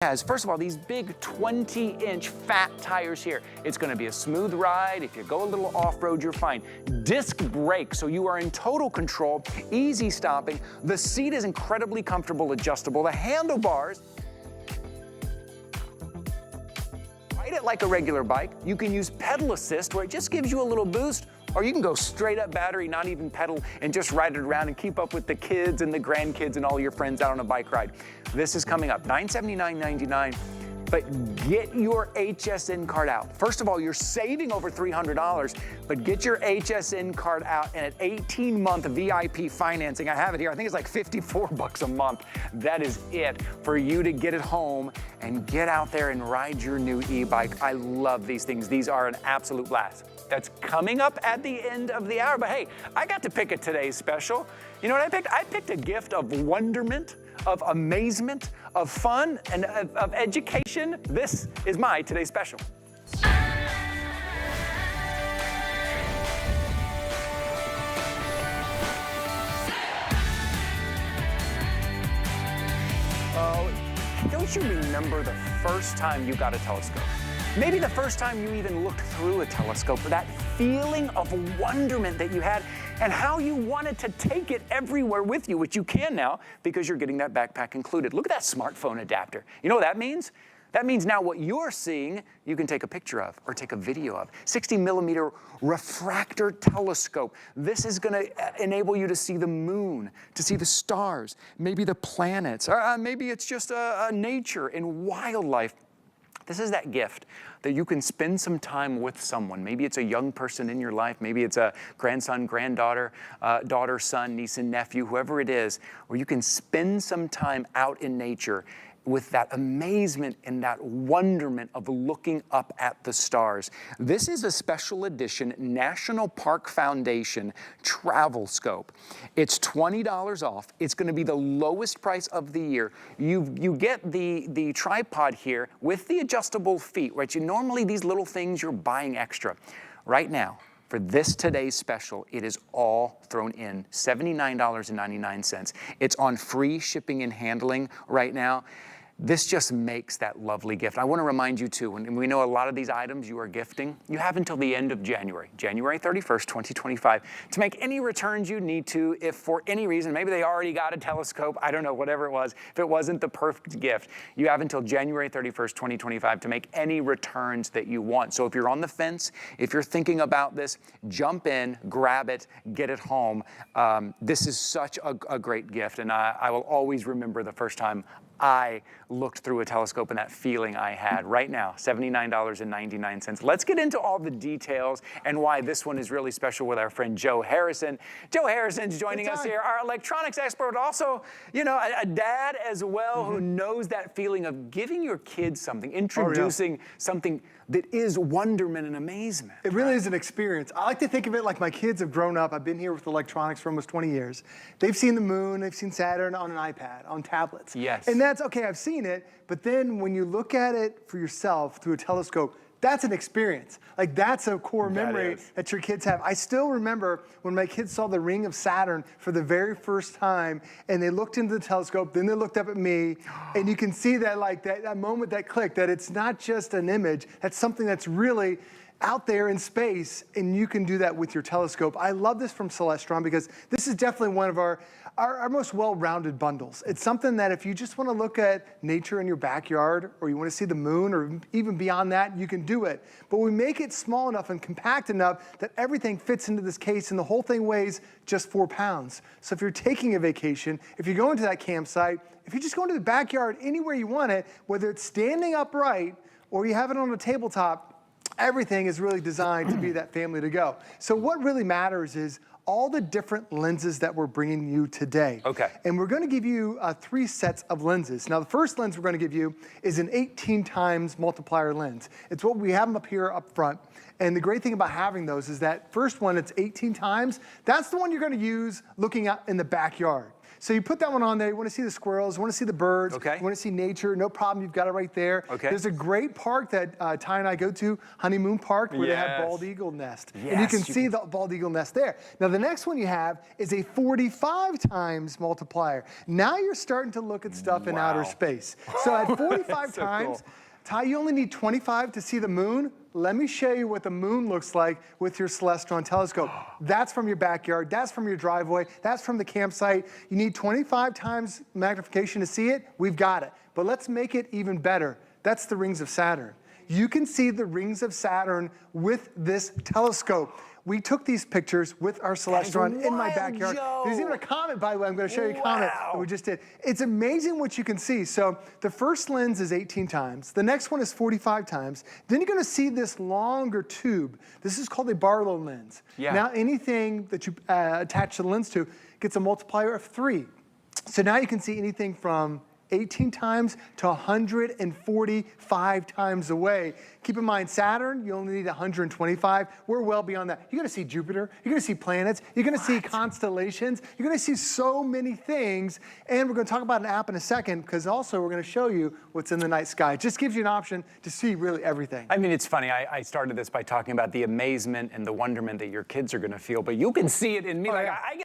has, first of all, these big 20-inch fat tires here. It's going to be a smooth ride. If you go a little off-road, you're fine. Disc brakes, so you are in total control, easy stopping. The seat is incredibly comfortable, adjustable. The handlebars, ride it like a regular bike. You can use pedal assist, where it just gives you a little boost, or you can go straight up battery, not even pedal, and just ride it around and keep up with the kids and the grandkids and all your friends out on a bike ride. This is coming up, $979.99, but get your HSN card out. First of all, you're saving over $300, but get your HSN card out, and at 18-month VIP financing, I have it here, I think it's like 54 bucks a month. That is it for you to get it home and get out there and ride your new e-bike. I love these things. These are an absolute blast. That's coming up at the end of the hour. But hey, I got to pick a today's special. You know what I picked? I picked a gift of wonderment, of amazement, of fun, and of education. This is my today's special. Oh, don't you remember the first time you got a telescope? Maybe the first time you even looked through a telescope, or that feeling of wonderment that you had, and how you wanted to take it everywhere with you, which you can now because you're getting that backpack included. Look at that smartphone adapter. You know what that means? That means now what you're seeing, you can take a picture of or take a video of. 60mm refractor telescope. This is gonna enable you to see the moon, to see the stars, maybe the planets, or maybe it's just nature and wildlife. This is that gift that you can spend some time with someone. Maybe it's a young person in your life. Maybe it's a grandson, granddaughter, daughter, son, niece, and nephew, whoever it is, where you can spend some time out in nature with that amazement and that wonderment of looking up at the stars. This is a special edition National Park Foundation travel scope. It's $20 off. It's gonna be the lowest price of the year. You get the tripod here with the adjustable feet, right? Normally these little things you're buying extra. Right now, for this today's special, it is all thrown in, $79.99. It's on free shipping and handling right now. This just makes that lovely gift. I want to remind you too, and we know a lot of these items you are gifting, you have until the end of January 31st, 2025, to make any returns you need to. If for any reason, maybe they already got a telescope, I don't know, whatever it was, if it wasn't the perfect gift, you have until January 31st, 2025 to make any returns that you want. So if you're on the fence, if you're thinking about this, jump in, grab it, get it home. This is such a great gift, and I will always remember the first time I looked through a telescope and that feeling I had. Right now, $79.99. Let's get into all the details and why this one is really special with our friend Joe Harrison. Joe Harrison's joining us here, our electronics expert, but also, you know, a dad as well who knows that feeling of giving your kids something, introducing something that is wonderment and amazement. It really is an experience. I like to think of it like my kids have grown up. I've been here with electronics for almost 20 years. They've seen the moon, they've seen Saturn on an iPad, on tablets. Yes. And that's, okay, I've seen it, but then when you look at it for yourself through a telescope, that's an experience. Like, that's a core memory that your kids have. I still remember when my kids saw the ring of Saturn for the very first time, and they looked into the telescope, then they looked up at me, and you can see that, like, that moment that clicked, that it's not just an image, that's something that's really out there in space, and you can do that with your telescope. I love this from Celestron because this is definitely one of our most well-rounded bundles. It's something that if you just want to look at nature in your backyard, or you want to see the moon, or even beyond that, you can do it. But we make it small enough and compact enough that everything fits into this case, and the whole thing weighs just 4 pounds. So if you're taking a vacation, if you're going to that campsite, if you're just going to the backyard, anywhere you want it, whether it's standing upright or you have it on a tabletop, everything is really designed to be that family to go. So what really matters is all the different lenses that we're bringing you today. Okay. And we're gonna give you 3 sets of lenses. Now, the first lens we're gonna give you is an 18 times multiplier lens. It's what we have them up here up front. And the great thing about having those is that first one, it's 18 times. That's the one you're gonna use looking out in the backyard. So you put that one on there. You want to see the squirrels, you want to see the birds, Okay. you want to see nature. No problem. You've got it right there. Okay. There's a great park that Ty and I go to, Honeymoon Park, where they have Yes. bald eagle nest. Yes, And you can you see the bald eagle nest there. Now the next one you have is a 45 times multiplier. Now you're starting to look at stuff in outer space. So at 45 so times, cool. Ty, you only need 25 to see the moon. Let me show you what the moon looks like with your Celestron telescope. That's from your backyard, that's from your driveway, that's from the campsite. You need 25 times magnification to see it, we've got it. But let's make it even better. That's the rings of Saturn. You can see the rings of Saturn with this telescope. We took these pictures with our Celestron in my wild, backyard. Joe. There's even a comet, by the way. I'm going to show you a comet that we just did. It's amazing what you can see. So the first lens is 18 times. The next one is 45 times. Then you're going to see this longer tube. This is called a Barlow lens. Yeah. Now anything that you attach the lens to gets a multiplier of 3. So now you can see anything from 18 times to 145 times away. Keep in mind, Saturn, you only need 125. We're well beyond that. You're gonna see Jupiter, you're gonna see planets, you're gonna see constellations, you're gonna see so many things. And we're gonna talk about an app in a second, because also we're gonna show you what's in the night sky. It just gives you an option to see really everything. I mean, it's funny. I started this by talking about the amazement and the wonderment that your kids are gonna feel, but you can see it in me. Oh, like yeah. I get